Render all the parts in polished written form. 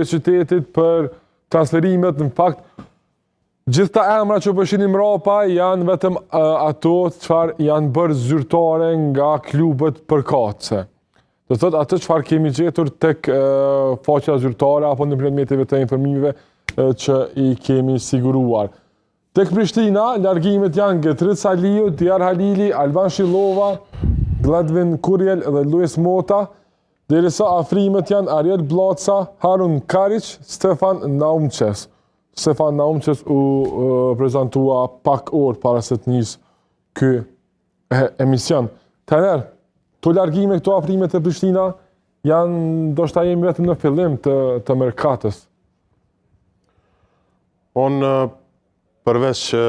qytetit, për transferimet, në fakt, gjithë ta emra që pëshini mrapa janë vetëm ato çfarë janë bërë zyrtare nga klubet përkatëse. Do thotë atë çfarë kemi gjetur tek faqja zyrtare apo në mjeteve të informimeve që i kemi siguruar. Tek Prishtina, largimet janë Getrit Saliu, Djar Halili, Alban Shillova, Gladwin Kurjel dhe Luis Mota, derisa afrimet janë Ariel Blaca, Harun Karic, Stefan Naumçes. Stefan Naumçes u prezantua pak orë para se të nisë ky emision. Taner, to largime këto afrimet të Prishtina janë, ndoshta jemi vetëm në fillim të merkatës. Unë përveç që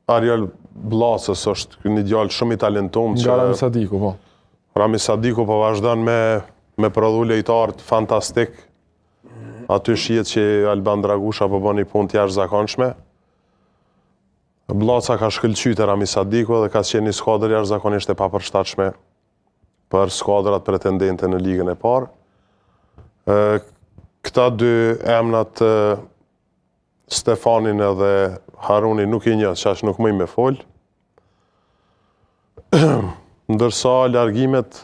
Ariel Blasës është një djalë shumë i talentuar. Nga Rami Sadiku, po. Rami Sadiku po vazhdon me prodhu lojtarë fantastik. Aty shihet që Alban Dragusha po bën një punë të jashtëzakonshme. Blaca ka shkëlqyer Rami Sadiku dhe ka qenë një skuadër jashtëzakonisht e papërshtatshme për skuadrat pretendente në ligën e parë. Këta dy emrat Stefanin edhe Haruni nuk i njeh, çash nuk më me fol. Ndërsa largimet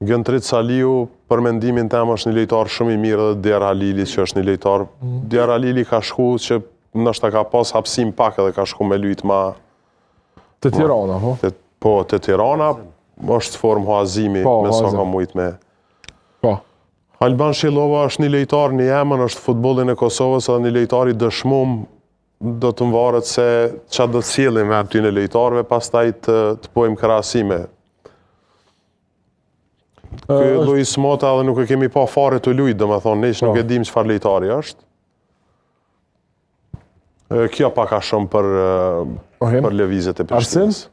Getrit Saliu për mendimin tim është një lojtar shumë i mirë dhe Djar Halili që është një lojtar. Djar Halili ka shku që ndoshta ka pas hapësim pak edhe ka shku me lujt ma Te Tirana, po. Po, te Tirana është formë huazimi me sa ka mujt me. Po. Alban Shillova është një lojtar një emër, është futbollin e Kosovës edhe një lojtar i dëshmuar, do të varet se çfarë do të sjellim me aty në lojtarëve, pastaj të bëjmë krahasime. Ky Luis Mota edhe nuk e kemi pa fare të luajt, domethënë ne nuk e dim çfarë lojtari është. Kjo pak a shumë për lëvizjet e Prishtinës.